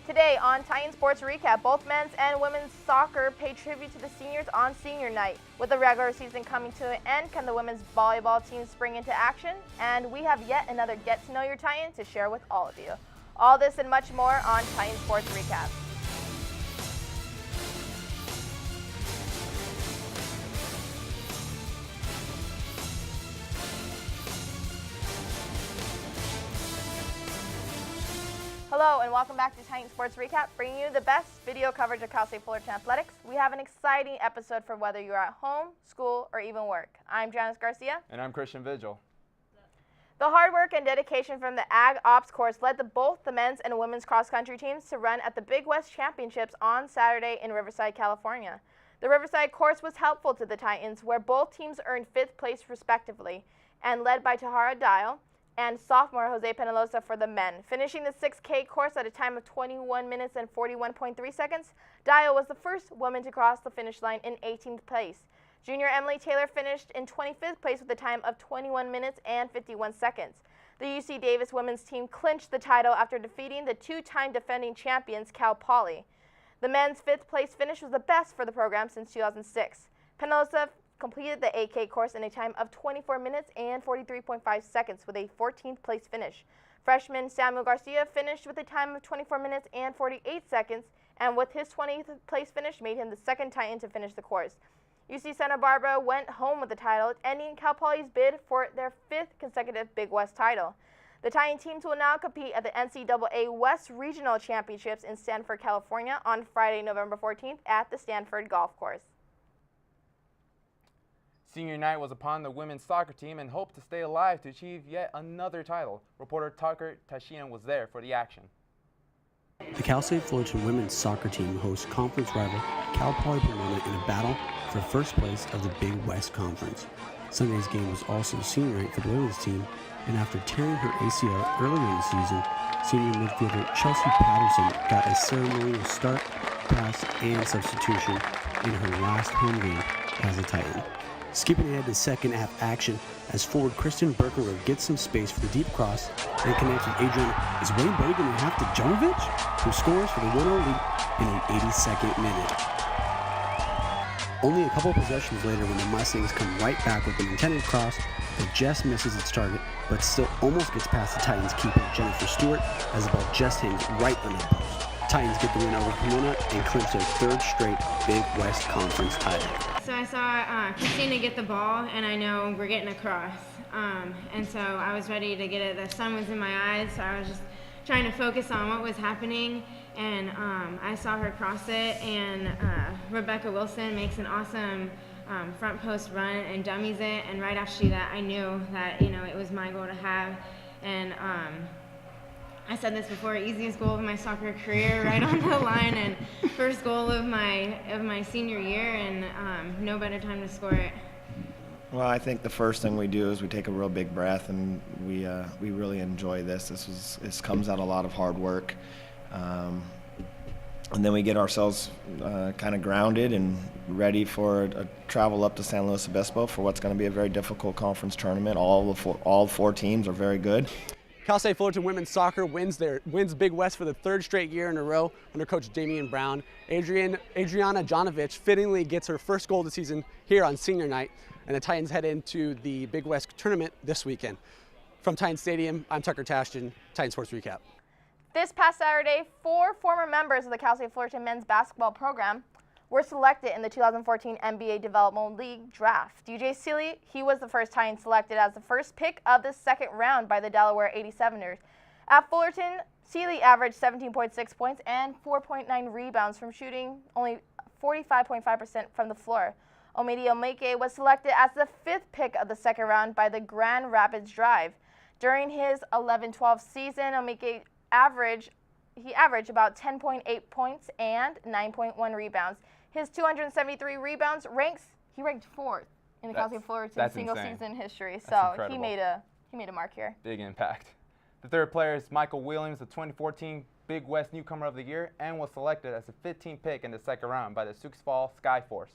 Today on Titan Sports Recap, both men's and women's soccer pay tribute to the seniors on senior night. With the regular season coming to an end, can the women's volleyball team spring into action? And we have yet another Get to Know Your Titan to share with all of you. All this and much more on Titan Sports Recap. Hello and welcome back to Titan Sports Recap, bringing you the best video coverage of Cal State Fullerton athletics. We have an exciting episode for whether you're at home, school, or even work. I'm Janice Garcia. And I'm Christian Vigil. The hard work and dedication from the Ag Ops course led both the men's and women's cross-country teams to run at the Big West Championships on Saturday in Riverside, California. The Riverside course was helpful to the Titans, where both teams earned 5th place respectively, and led by Tahara Dial and sophomore Jose Penalosa for the men. Finishing the 6K course at a time of 21 minutes and 41.3 seconds, Dial was the first woman to cross the finish line in 18th place. Junior Emily Taylor finished in 25th place with a time of 21 minutes and 51 seconds. The UC Davis women's team clinched the title after defeating the two-time defending champions Cal Poly. The men's 5th place finish was the best for the program since 2006. Penalosa completed the 8K course in a time of 24 minutes and 43.5 seconds with a 14th place finish. Freshman Samuel Garcia finished with a time of 24 minutes and 48 seconds, and with his 20th place finish made him the second Titan to finish the course. UC Santa Barbara went home with the title, ending Cal Poly's bid for their 5th consecutive Big West title. The Titan teams will now compete at the NCAA West Regional Championships in Stanford, California on Friday, November 14th at the Stanford Golf Course. Senior night was upon the women's soccer team and hoped to stay alive to achieve yet another title. Reporter Tucker Tashian was there for the action. The Cal State Fullerton women's soccer team hosts conference rival Cal Poly Pomona in a battle for first place of the Big West Conference. Sunday's game was also senior night for the women's team, and after tearing her ACL earlier in the season, senior midfielder Chelsea Patterson got a ceremonial start, pass, and substitution in her last home game as a Titan. Skipping ahead to second half action as forward Kristen Berkerer gets some space for the deep cross and connects with Adrian. Is Wayne Buddy going to have to Jonovic, who scores for the 1-0 lead in an 82nd minute. Only a couple possessions later when the Mustangs come right back with an intended cross that just misses its target, but still almost gets past the Titans keeper Jennifer Stewart as the ball just hangs right under the post. Titans get the win over Pomona and clinch their 3rd straight Big West Conference title. So I saw Christina get the ball, and I know we're getting across. And so I was ready to get it. The sun was in my eyes, so I was just trying to focus on what was happening. And I saw her cross it, and Rebecca Wilson makes an awesome front post run and dummies it. And right after she did that, I knew that it was my goal to have. And I said this before, easiest goal of my soccer career, right on the line, and first goal of my senior year, and no better time to score it. Well, I think the first thing we do is we take a real big breath, and we really enjoy this. This comes out a lot of hard work, and then we get ourselves kind of grounded and ready for a travel up to San Luis Obispo for what's going to be a very difficult conference tournament. All 4 teams are very good. Cal State Fullerton women's soccer wins Big West for the 3rd straight year in a row under Coach Damian Brown. Adriana Jonovic fittingly gets her first goal of the season here on senior night, and the Titans head into the Big West tournament this weekend. From Titan Stadium, I'm Tucker Tashton, Titan Sports Recap. This past Saturday, 4 former members of the Cal State Fullerton men's basketball program were selected in the 2014 NBA Developmental League Draft. DJ Seeley, he was the first Titan selected as the first pick of the 2nd round by the Delaware 87ers. At Fullerton, Seeley averaged 17.6 points and 4.9 rebounds from shooting only 45.5% from the floor. Omedi Omeke was selected as the 5th pick of the 2nd round by the Grand Rapids Drive. During his 11-12 season, Omeke averaged about 10.8 points and 9.1 rebounds. His 273 rebounds he ranked 4th in the Cal State Fullerton single season history. So he made a mark here. Big impact. The 3rd player is Michael Williams, the 2014 Big West Newcomer of the Year, and was selected as the 15th pick in the 2nd round by the Sioux Falls Skyforce.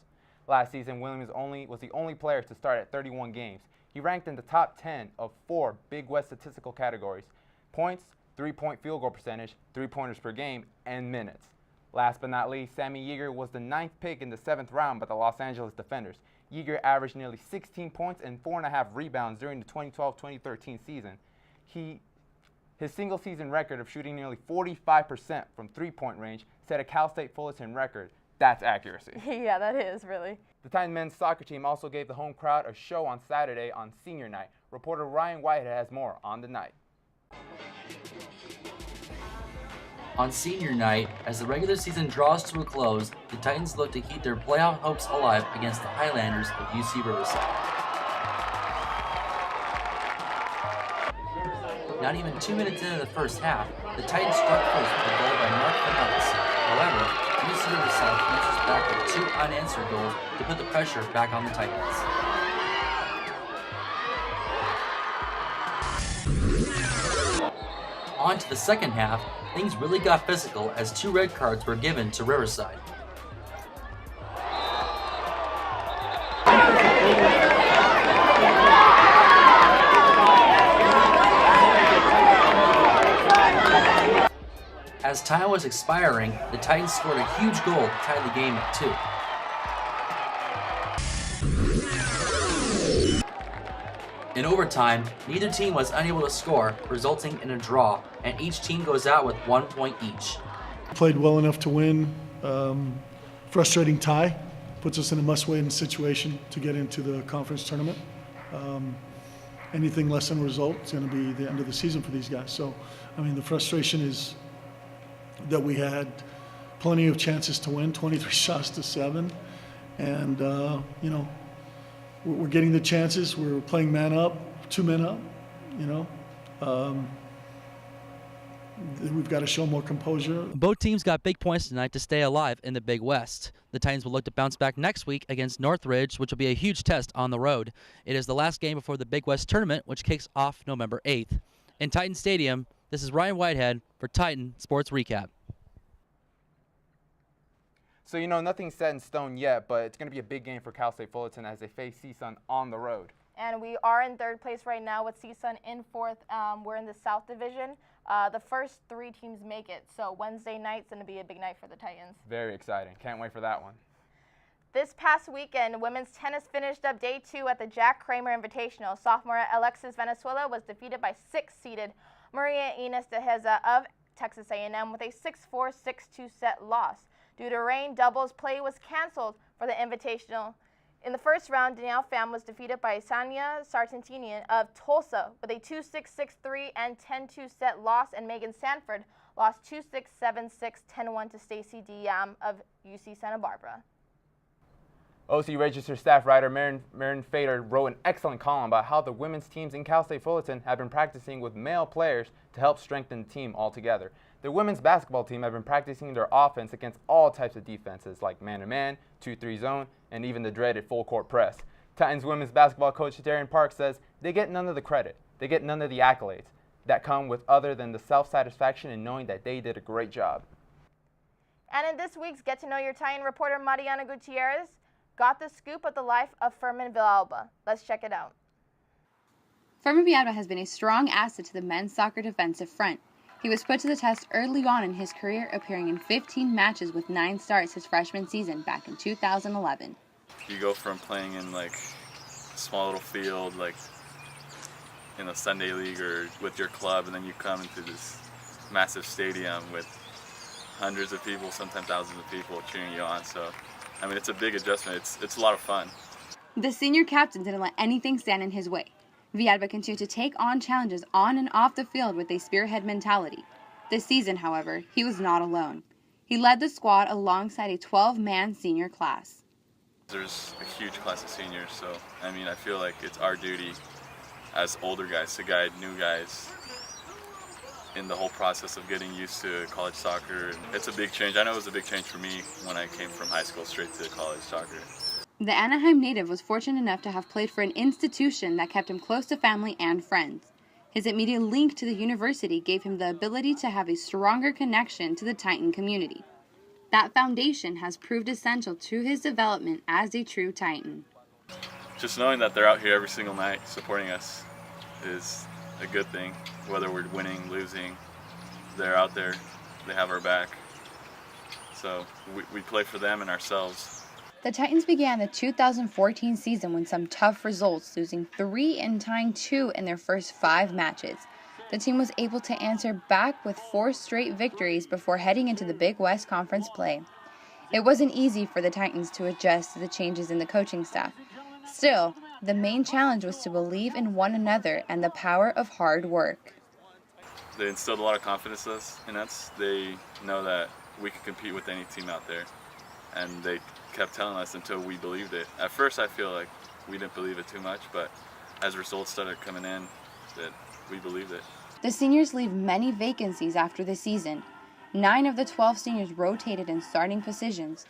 Last season, Williams was the only player to start at 31 games. He ranked in the top 10 of 4 Big West statistical categories: points, 3-point field goal percentage, 3-pointers per game, and minutes. Last but not least, Sammy Yeager was the 9th pick in the 7th round by the Los Angeles Defenders. Yeager averaged nearly 16 points and 4.5 rebounds during the 2012-2013 season. His single-season record of shooting nearly 45% from three-point range set a Cal State Fullerton record. That's accuracy. Yeah, that is, really. The Titan men's soccer team also gave the home crowd a show on Saturday on senior night. Reporter Ryan Whitehead has more on the night. On senior night, as the regular season draws to a close, the Titans look to keep their playoff hopes alive against the Highlanders of UC Riverside. Not even 2 minutes into the first half, the Titans struck first with a goal by Mark Villalba. However, UC Riverside answers back with 2 unanswered goals to put the pressure back on the Titans. On to the second half, things really got physical as 2 red cards were given to Riverside. As time was expiring, the Titans scored a huge goal to tie the game at 2. In overtime, neither team was unable to score, resulting in a draw, and each team goes out with 1 point each. Played well enough to win. Frustrating tie. Puts us in a must-win situation to get into the conference tournament. Anything less than a result is going to be the end of the season for these guys. So, I mean, the frustration is that we had plenty of chances to win, 23 shots to 7. And, you know, we're getting the chances. We're playing man up, 2 men up, you know. We've got to show more composure. Both teams got big points tonight to stay alive in the Big West. The Titans will look to bounce back next week against Northridge, which will be a huge test on the road. It is the last game before the Big West tournament, which kicks off November 8th. In Titan Stadium, this is Ryan Whitehead for Titan Sports Recap. So, you know, nothing's set in stone yet, but it's going to be a big game for Cal State Fullerton as they face CSUN on the road. And we are in 3rd place right now with CSUN in 4th. We're in the South Division. The first 3 teams make it, so Wednesday night's going to be a big night for the Titans. Very exciting. Can't wait for that one. This past weekend, women's tennis finished up day 2 at the Jack Kramer Invitational. Sophomore Alexis Venezuela was defeated by 6-seeded Maria Inés de Heza of Texas A&M with a 6-4, 6-2 set loss. Due to rain, doubles play was canceled for the Invitational. In the first round, Danielle Pham was defeated by Sanya Sartentinian of Tulsa with a 2-6, 6-3, and 10-2 set loss, and Megan Sanford lost 2-6, 7-6, 10-1 to Stacy Diam of UC Santa Barbara. OC Register staff writer Marin Fader wrote an excellent column about how the women's teams in Cal State Fullerton have been practicing with male players to help strengthen the team altogether. The women's basketball team have been practicing their offense against all types of defenses like man-to-man, 2-3 zone, and even the dreaded full-court press. Titans women's basketball coach Darren Park says they get none of the credit, they get none of the accolades that come with other than the self-satisfaction in knowing that they did a great job. And in this week's Get to Know Your Titan, reporter Mariana Gutierrez got the scoop of the life of Fermin Villalba. Let's check it out. Fermin Villalba has been a strong asset to the men's soccer defensive front. He was put to the test early on in his career, appearing in 15 matches with 9 starts his freshman season back in 2011. You go from playing in like a small little field, like in a Sunday league or with your club, and then you come into this massive stadium with hundreds of people, sometimes thousands of people cheering you on. So, I mean, it's a big adjustment. It's a lot of fun. The senior captain didn't let anything stand in his way. Villalba continued to take on challenges on and off the field with a spearhead mentality. This season, however, he was not alone. He led the squad alongside a 12-man senior class. There's a huge class of seniors, so I mean, I feel like it's our duty as older guys to guide new guys in the whole process of getting used to college soccer. It's a big change. I know it was a big change for me when I came from high school straight to college soccer. The Anaheim native was fortunate enough to have played for an institution that kept him close to family and friends. His immediate link to the university gave him the ability to have a stronger connection to the Titan community. That foundation has proved essential to his development as a true Titan. Just knowing that they're out here every single night supporting us is a good thing, whether we're winning, losing. they're out there, they have our back. So we play for them and ourselves. The Titans began the 2014 season with some tough results, losing 3 and tying 2 in their first 5 matches. The team was able to answer back with 4 straight victories before heading into the Big West Conference play. It wasn't easy for the Titans to adjust to the changes in the coaching staff. Still, the main challenge was to believe in one another and the power of hard work. They instilled a lot of confidence in us. They know that we can compete with any team out there, and they kept telling us until we believed it. At first, I feel like we didn't believe it too much, but as results started coming in, that we believed it. The seniors leave many vacancies after the season. 9 of the 12 seniors rotated in starting positions.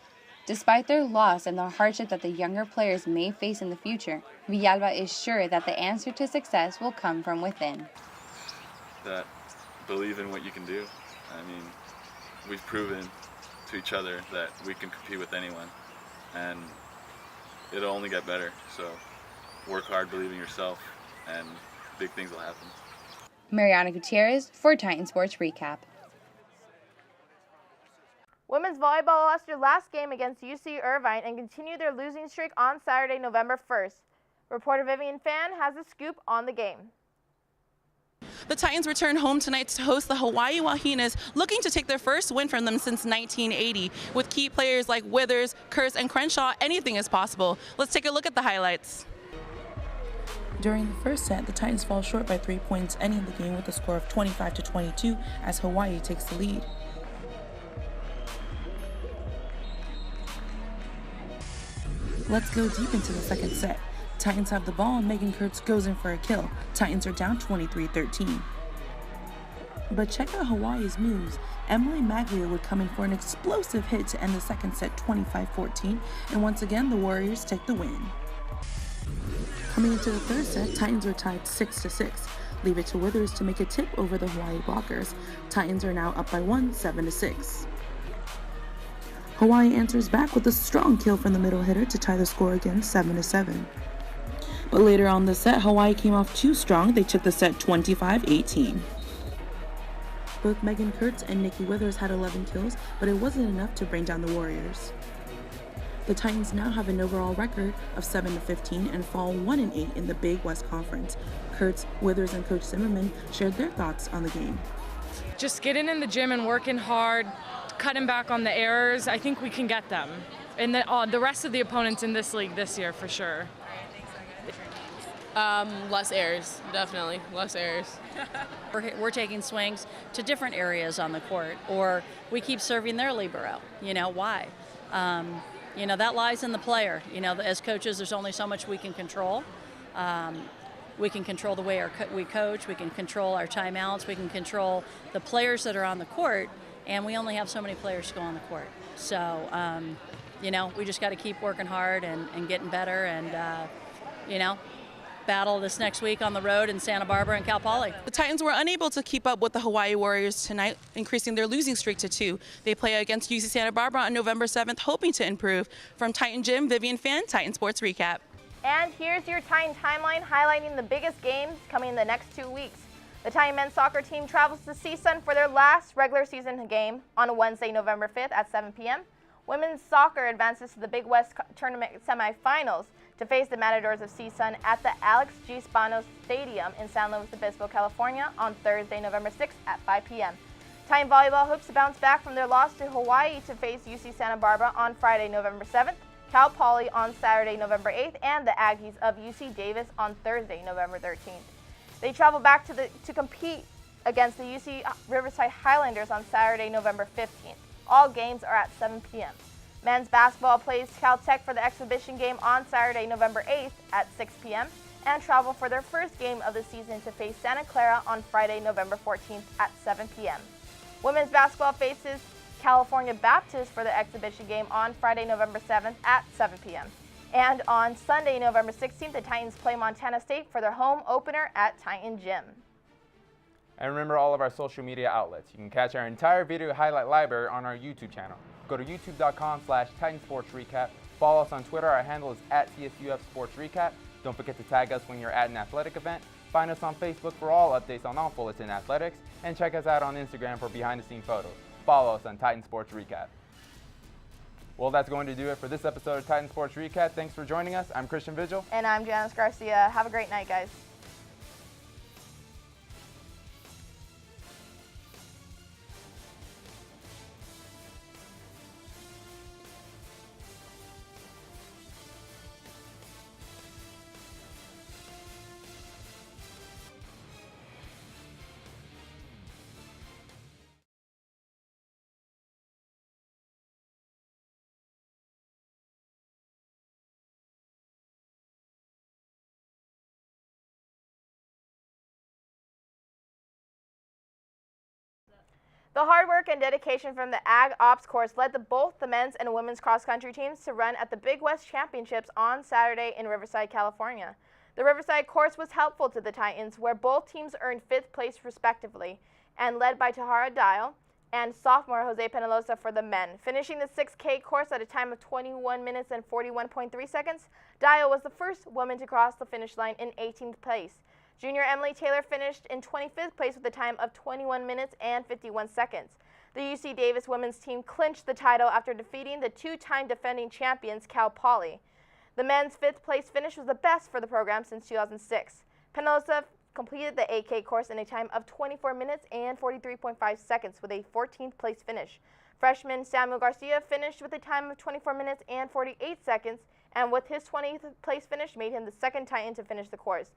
Despite their loss and the hardship that the younger players may face in the future, Villalba is sure that the answer to success will come from within. That believe in what you can do. I mean, we've proven to each other that we can compete with anyone, and it'll only get better. So work hard, believe in yourself, and big things will happen. Mariana Gutierrez for Titan Sports Recap. Women's volleyball lost their last game against UC Irvine and continued their losing streak on Saturday, November 1st. Reporter Vivian Fan has a scoop on the game. The Titans return home tonight to host the Hawai'i Wahinas, looking to take their first win from them since 1980. With key players like Withers, Kurz, and Crenshaw, anything is possible. Let's take a look at the highlights. During the first set, the Titans fall short by 3 points, ending the game with a score of 25-22 as Hawai'i takes the lead. Let's go deep into the second set. Titans have the ball and Megan Kurtz goes in for a kill. Titans are down 23-13. But check out Hawaii's moves. Emily Maglia would come in for an explosive hit to end the second set 25-14, and once again the Warriors take the win. Coming into the third set, Titans are tied 6-6. Leave it to Withers to make a tip over the Hawaii blockers. Titans are now up by 1, 7-6. Hawaii answers back with a strong kill from the middle hitter to tie the score again 7-7. But later on the set, Hawaii came off too strong. They took the set 25-18. Both Megan Kurtz and Nikki Withers had 11 kills, but it wasn't enough to bring down the Warriors. The Titans now have an overall record of 7-15 and fall 1-8 in the Big West Conference. Kurtz, Withers, and Coach Zimmerman shared their thoughts on the game. Just getting in the gym and working hard, cutting back on the errors, I think we can get them. And the rest of the opponents in this league this year, for sure. Less errors, definitely, less errors. We're taking swings to different areas on the court, or we keep serving their libero. Why? That lies in the player. As coaches, there's only so much we can control. We can control the way we coach, we can control our timeouts, we can control the players that are on the court, and we only have so many players to go on the court. So, we just got to keep working hard and getting better and, battle this next week on the road in Santa Barbara and Cal Poly. The Titans were unable to keep up with the Hawaii Warriors tonight, increasing their losing streak to 2. They play against UC Santa Barbara on November 7th, hoping to improve. From Titan Gym, Vivian Fan, Titan Sports Recap. And here's your Titan timeline highlighting the biggest games coming in the next 2 weeks. The Titan men's soccer team travels to CSUN for their last regular season game on Wednesday, November 5th at 7 p.m. Women's soccer advances to the Big West Tournament semifinals to face the Matadors of CSUN at the Alex G. Spanos Stadium in San Luis Obispo, California on Thursday, November 6th at 5 p.m. Titan volleyball hopes to bounce back from their loss to Hawaii to face UC Santa Barbara on Friday, November 7th, Cal Poly on Saturday, November 8th, and the Aggies of UC Davis on Thursday, November 13th. They travel back to compete against the UC Riverside Highlanders on Saturday, November 15th. All games are at 7 p.m. Men's basketball plays Caltech for the exhibition game on Saturday, November 8th at 6 p.m. and travel for their first game of the season to face Santa Clara on Friday, November 14th at 7 p.m. Women's basketball faces California Baptist for the exhibition game on Friday, November 7th at 7 p.m. And on Sunday, November 16th, the Titans play Montana State for their home opener at Titan Gym. And remember all of our social media outlets. You can catch our entire video highlight library on our YouTube channel. Go to youtube.com/TitanSportsRecap. Follow us on Twitter. Our handle is @CSUF Sports Recap. Don't forget to tag us when you're at an athletic event. Find us on Facebook for all updates on all Fullerton athletics, and check us out on Instagram for behind-the-scenes photos. Follow us on Titan Sports Recap. Well, that's going to do it for this episode of Titan Sports Recap. Thanks for joining us. I'm Christian Vigil. And I'm Janice Garcia. Have a great night, guys. The hard work and dedication from the Ag Ops course led both the men's and women's cross-country teams to run at the Big West Championships on Saturday in Riverside, California. The Riverside course was helpful to the Titans, where both teams earned 5th place respectively, and led by Tahara Dial and sophomore Jose Penaloza for the men. Finishing the 6K course at a time of 21 minutes and 41.3 seconds, Dial was the first woman to cross the finish line in 18th place. Junior Emily Taylor finished in 25th place with a time of 21 minutes and 51 seconds. The UC Davis women's team clinched the title after defeating the 2-time defending champions Cal Poly. The men's 5th place finish was the best for the program since 2006. Penaloza completed the 8K course in a time of 24 minutes and 43.5 seconds with a 14th place finish. Freshman Samuel Garcia finished with a time of 24 minutes and 48 seconds, and with his 20th place finish made him the second Titan to finish the course.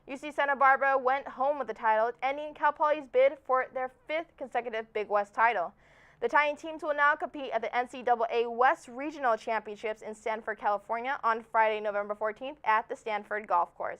UC Santa Barbara went home with the title, ending Cal Poly's bid for their 5th consecutive Big West title. The Titan teams will now compete at the NCAA West Regional Championships in Stanford, California on Friday, November 14th at the Stanford Golf Course.